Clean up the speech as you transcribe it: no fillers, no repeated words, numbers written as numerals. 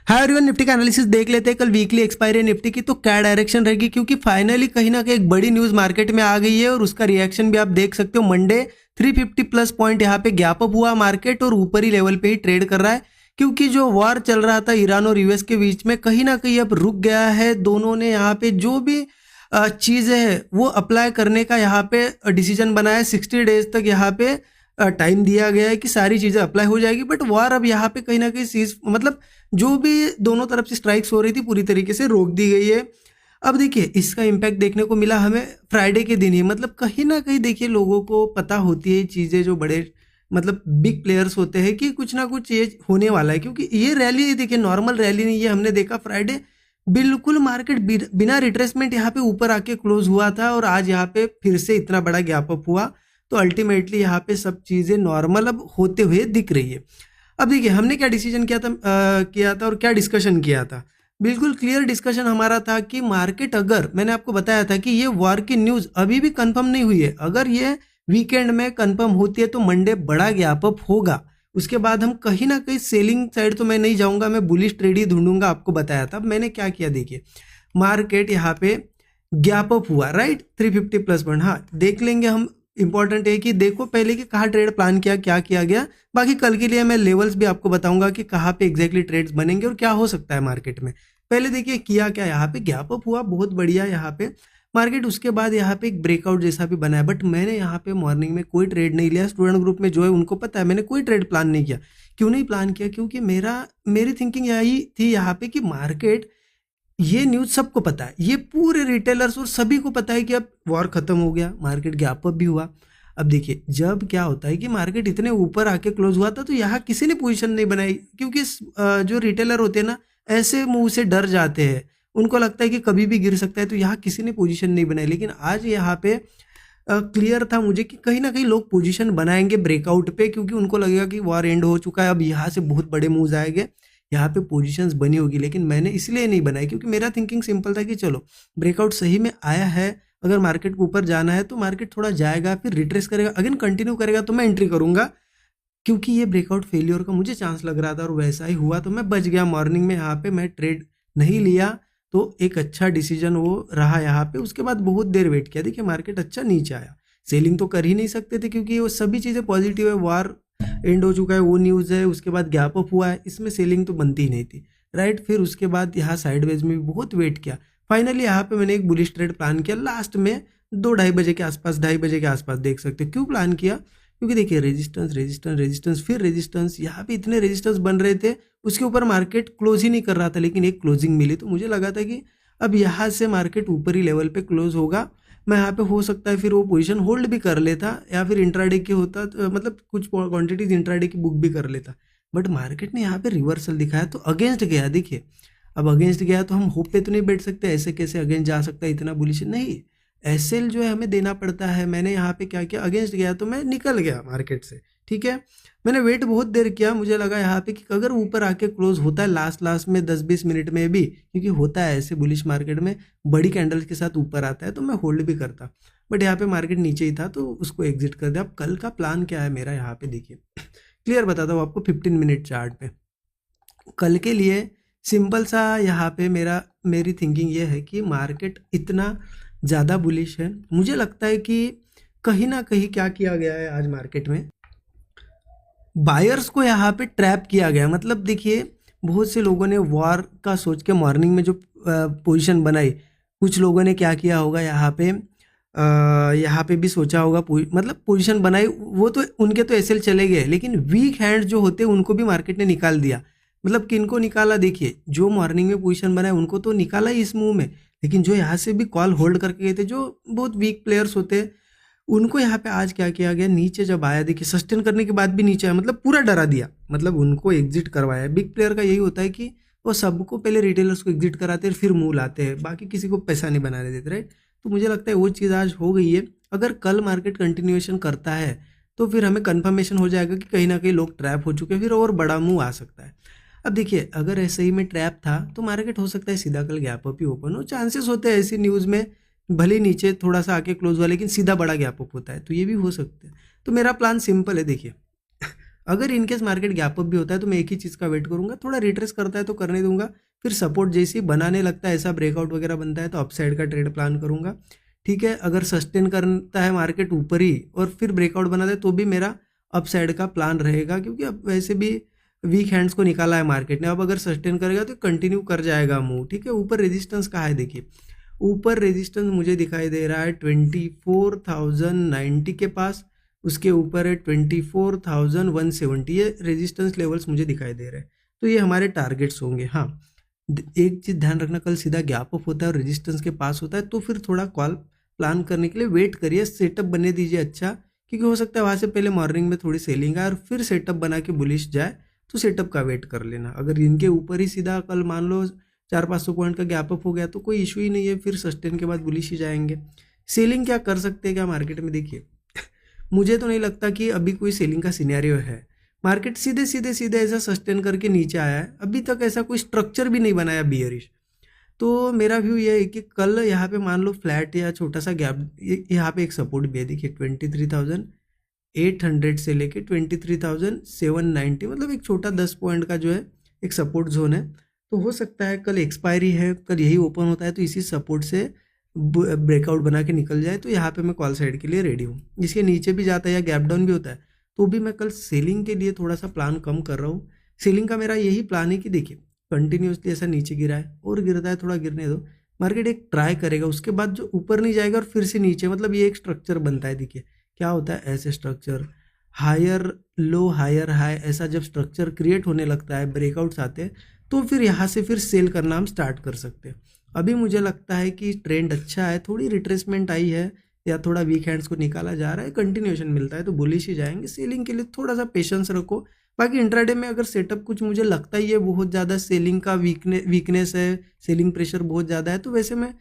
Hi everyone, Nifty का analysis देख लेते हैं। कल वीकली एक्सपायरी है निफ्टी की, तो क्या डायरेक्शन रहेगी, क्योंकि फाइनली कहीं ना कहीं एक बड़ी न्यूज मार्केट में आ गई है और उसका रिएक्शन भी आप देख सकते हो। मंडे 350 प्लस पॉइंट यहाँ पे गैप अप हुआ मार्केट और ऊपरी लेवल पे ही ट्रेड कर रहा है, क्योंकि जो वॉर चल रहा था ईरान और यूएस के बीच में कहीं ना कहीं अब रुक गया है। दोनों ने यहाँ पे जो भी चीज़ें है वो अप्लाई करने का यहाँ पे डिसीजन बनाया है। 60 डेज तक यहाँ पे टाइम दिया गया है कि सारी चीज़ें अप्लाई हो जाएगी, बट वॉर अब यहाँ पे कहीं ना कहीं सीज मतलब जो भी दोनों तरफ से स्ट्राइक्स हो रही थी पूरी तरीके से रोक दी गई है। अब देखिए इसका इम्पैक्ट देखने को मिला हमें फ्राइडे के दिन ही, मतलब कहीं ना कहीं देखिए लोगों को पता होती है चीज़ें, जो बड़े मतलब बिग प्लेयर्स होते हैं कि कुछ ना कुछ ये होने वाला है, क्योंकि ये रैली देखिए नॉर्मल रैली नहीं है। हमने देखा फ्राइडे बिल्कुल मार्केट बिना रिट्रेसमेंट यहाँ पे ऊपर आके क्लोज हुआ था और आज यहाँ पे फिर से इतना बड़ा गैप अप हुआ। तो अल्टीमेटली यहाँ पे सब चीज़ें नॉर्मल अब होते हुए दिख रही है। अब देखिए हमने क्या डिसीजन किया था और क्या डिस्कशन किया था। बिल्कुल क्लियर डिस्कशन हमारा था कि मार्केट, अगर मैंने आपको बताया था कि ये वॉर की न्यूज़ अभी भी कंफर्म नहीं हुई है, अगर ये वीकेंड में कंफर्म होती है तो मंडे बड़ा गैप अप होगा। उसके बाद हम कहीं ना कहीं सेलिंग साइड तो मैं नहीं जाऊंगा, मैं बुलिश ट्रेड ही ढूंढूंगा। आपको बताया था। अब मैंने क्या किया, देखिए मार्केट यहाँ पे गैप अप हुआ, राइट, 350 प्लस पॉइंट। हाँ देख लेंगे हम। इंपॉर्टेंट है कि देखो पहले कि कहाँ ट्रेड प्लान किया, क्या किया गया। बाकी कल के लिए मैं लेवल्स भी आपको बताऊंगा कि कहाँ पे एग्जैक्टली ट्रेड्स बनेंगे और क्या हो सकता है मार्केट में। पहले देखिए किया क्या, यहाँ पे गैप अप हुआ बहुत बढ़िया यहाँ पे मार्केट। उसके बाद यहाँ पे एक ब्रेकआउट जैसा भी बना है, बट मैंने यहाँ पे मॉर्निंग में कोई ट्रेड नहीं लिया। स्टूडेंट ग्रुप में जो है उनको पता है मैंने कोई ट्रेड प्लान नहीं किया। क्यों नहीं प्लान किया, क्योंकि मेरी थिंकिंग यही थी यहाँ पे कि मार्केट, ये न्यूज़ सबको पता है, ये पूरे रिटेलर्स और सभी को पता है कि अब वॉर खत्म हो गया, मार्केट गैप अप भी हुआ। अब देखिए जब क्या होता है कि मार्केट इतने ऊपर आके क्लोज हुआ था तो यहाँ किसी ने पोजीशन नहीं बनाई, क्योंकि जो रिटेलर होते हैं ना ऐसे मुंह से डर जाते हैं, उनको लगता है कि कभी भी गिर सकता है, तो यहाँ किसी ने पोजीशन नहीं बनाई। लेकिन आज यहाँ पे क्लियर था मुझे कि कहीं ना कहीं लोग पोजीशन बनाएंगे ब्रेकआउट पे, क्योंकि उनको लगेगा कि वॉर एंड हो चुका है, अब यहाँ से बहुत बड़े मूव्स आएंगे, यहाँ पे पोजीशंस बनी होगी। लेकिन मैंने इसलिए नहीं बनाई क्योंकि मेरा थिंकिंग सिंपल था कि चलो ब्रेकआउट सही में आया है, अगर मार्केट को ऊपर जाना है तो मार्केट थोड़ा जाएगा, फिर रिट्रेस करेगा, अगेन कंटिन्यू करेगा तो मैं एंट्री करूंगा, क्योंकि ये ब्रेकआउट फेलियर का मुझे चांस लग रहा था और वैसा ही हुआ। तो मैं बच गया मॉर्निंग में, यहाँ पे मैं ट्रेड नहीं लिया, तो एक अच्छा डिसीजन वो रहा यहाँ पे। उसके बाद बहुत देर वेट किया, देखिए मार्केट अच्छा नीचे आया, सेलिंग तो कर ही नहीं सकते थे क्योंकि वो सभी चीज़ें पॉजिटिव है, वार एंड हो चुका है वो न्यूज़ है, उसके बाद गैप अप हुआ है, इसमें सेलिंग तो बनती ही नहीं थी, राइट। फिर उसके बाद यहाँ साइडवेज में भी बहुत वेट किया। फाइनली यहाँ पे मैंने एक बुलिश ट्रेड प्लान किया लास्ट में 2-2:30 बजे के आसपास, 2:30 बजे के आसपास, देख सकते हो क्यों प्लान किया, क्योंकि देखिए रेजिस्टेंस रेजिस्टेंस रेजिस्टेंस फिर रेजिस्टेंस, यहाँ पे इतने रेजिस्टेंस बन रहे थे, उसके ऊपर मार्केट क्लोज ही नहीं कर रहा था, लेकिन एक क्लोजिंग मिली तो मुझे लगा था कि अब यहाँ से मार्केट ऊपरी लेवल पे क्लोज होगा। मैं यहाँ पे हो सकता है फिर वो पोजीशन होल्ड भी कर लेता, या फिर इंट्राडे की होता मतलब कुछ क्वांटिटीज इंट्राडे की बुक भी कर लेता, बट मार्केट ने यहाँ पे रिवर्सल दिखाया तो अगेंस्ट गया। देखिए अब अगेंस्ट गया तो हम होप पे तो नहीं बैठ सकते, ऐसे कैसे अगेंस्ट जा सकता है, इतना बुलिश नहीं, एसएल जो है हमें देना पड़ता है। मैंने यहाँ पे क्या किया, अगेंस्ट गया तो मैं निकल गया मार्केट से, ठीक है। मैंने वेट बहुत देर किया, मुझे लगा यहाँ पे कि अगर ऊपर आके क्लोज होता है लास्ट में 10-20 मिनट में भी, क्योंकि होता है ऐसे बुलिश मार्केट में बड़ी कैंडल्स के साथ ऊपर आता है, तो मैं होल्ड भी करता, बट यहाँ पे मार्केट नीचे ही था तो उसको एग्जिट कर दिया। अब कल का प्लान क्या है मेरा, यहाँ पे देखिए क्लियर बताता हूँ आपको 15 मिनट चार्ट पे। कल के लिए सिंपल सा यहाँ पे मेरी थिंकिंग ये है कि मार्केट इतना ज़्यादा बुलिश है, मुझे लगता है कि कहीं ना कहीं क्या किया गया है आज मार्केट में, बायर्स को यहाँ पे ट्रैप किया गया। मतलब देखिए बहुत से लोगों ने वॉर का सोच के मॉर्निंग में जो पोजीशन बनाई, कुछ लोगों ने क्या किया होगा यहाँ पे भी सोचा होगा मतलब पोजीशन बनाई, वो तो उनके तो एसएल चले गए, लेकिन वीक हैंड जो होते हैं उनको भी मार्केट ने निकाल दिया। मतलब किनको निकाला, देखिए जो मॉर्निंग में पोजीशन बनाए उनको तो निकाला ही इस मूव में, लेकिन जो यहाँ से भी कॉल होल्ड करके गए थे, जो बहुत वीक प्लेयर्स होते हैं, उनको यहाँ पे आज क्या किया गया, नीचे जब आया देखिए सस्टेन करने के बाद भी नीचे आया, मतलब पूरा डरा दिया, मतलब उनको एग्जिट करवाया। बिग प्लेयर का यही होता है कि वो सबको पहले रिटेलर्स को एग्जिट कराते हैं फिर मूव लाते हैं, बाकी किसी को पैसा नहीं बनाने देते, राइट। तो मुझे लगता है वो चीज़ आज हो गई है। अगर कल मार्केट कंटिन्यूएशन करता है तो फिर हमें कन्फर्मेशन हो जाएगा कि कहीं ना कहीं लोग ट्रैप हो चुके हैं, फिर और बड़ा मूव आ सकता है। अब देखिए अगर ऐसे ही में ट्रैप था तो मार्केट हो सकता है सीधा कल गैप अप ही ओपन हो, चांसेस होते हैं ऐसी न्यूज़ में, भले नीचे थोड़ा सा आके क्लोज हुआ लेकिन सीधा बड़ा गैप अप होता है, तो ये भी हो सकता है। तो मेरा प्लान सिंपल है, देखिए अगर इनकेस मार्केट गैप अप भी होता है तो मैं एक ही चीज़ का वेट करूंगा, थोड़ा रिट्रेस करता है तो करने दूंगा, फिर सपोर्ट जैसे ही बनाने लगता है, ऐसा ब्रेकआउट वगैरह बनता है तो अपसाइड का ट्रेड प्लान करूंगा। ठीक है, अगर सस्टेन करता है मार्केट ऊपर ही और फिर ब्रेकआउट बनाता है तो भी मेरा अपसाइड का प्लान रहेगा, क्योंकि अब वैसे भी वीक हैंड्स को निकाला है मार्केट ने। अब अगर सस्टेन करेगा तो कंटिन्यू कर जाएगा मूव। ठीक है, ऊपर रेजिस्टेंस कहाँ है देखिए, ऊपर रेजिस्टेंस मुझे दिखाई दे रहा है 24,090 के पास, उसके ऊपर है 24,170, ये रेजिस्टेंस लेवल्स मुझे दिखाई दे रहे हैं। तो ये हमारे टारगेट्स होंगे। हाँ, एक चीज़ ध्यान रखना, कल सीधा गैप अप होता है और रेजिस्टेंस के पास होता है तो फिर थोड़ा कॉल प्लान करने के लिए वेट करिए, सेटअप बनने दीजिए अच्छा, क्योंकि हो सकता है वहाँ से पहले मॉर्निंग में थोड़ी सेलिंग आए और फिर सेटअप बना के बुलिश जाए, तो सेटअप का वेट कर लेना। अगर इनके ऊपर ही सीधा कल मान लो 400-500 पॉइंट का गैप अप हो गया तो कोई इशू ही नहीं है, फिर सस्टेन के बाद बुलिश ही जाएंगे। सेलिंग क्या कर सकते हैं क्या मार्केट में, देखिए मुझे तो नहीं लगता कि अभी कोई सेलिंग का सिनेरियो है। मार्केट सीधे सीधे सीधे ऐसा सस्टेन करके नीचे आया है, अभी तक ऐसा कोई स्ट्रक्चर भी नहीं बनाया बियरिश। तो मेरा व्यू ये है कि कल यहाँ पे मान लो फ्लैट या छोटा सा गैप, यहाँ पे एक सपोर्ट भी है देखिए 23,800 से लेके 23,790, मतलब एक छोटा 10 पॉइंट का जो है एक सपोर्ट जोन है। तो हो सकता है कल एक्सपायरी है, कल यही ओपन होता है तो इसी सपोर्ट से ब्रेकआउट बना के निकल जाए, तो यहाँ पे मैं कॉल साइड के लिए रेडी हूँ। इसके नीचे भी जाता है या गैप डाउन भी होता है तो भी मैं कल सेलिंग के लिए थोड़ा सा प्लान कम कर रहा हूँ। सेलिंग का मेरा यही प्लान है कि देखिए कंटिन्यूसली ऐसा नीचे गिरा है और गिरता है, थोड़ा गिरने दो, मार्केट एक ट्राई करेगा, उसके बाद जो ऊपर नहीं जाएगा और फिर से नीचे, मतलब ये एक स्ट्रक्चर बनता है। देखिए क्या होता है, ऐसे structure higher low higher high, ऐसा जब स्ट्रक्चर क्रिएट होने लगता है, ब्रेकआउट्स आते हैं तो फिर यहाँ से फिर सेल करना हम स्टार्ट कर सकते हैं। अभी मुझे लगता है कि ट्रेंड अच्छा है, थोड़ी रिट्रेसमेंट आई है या थोड़ा वीक हैंड्स को निकाला जा रहा है, कंटिन्यूएशन मिलता है तो बुलिश ही जाएंगे। सेलिंग के लिए थोड़ा सा पेशेंस रखो। बाकी इंट्राडे में अगर सेटअप कुछ मुझे लगता ही है बहुत ज़्यादा सेलिंग का वीकनेस है, सेलिंग प्रेशर बहुत ज़्यादा है, तो वैसे मैं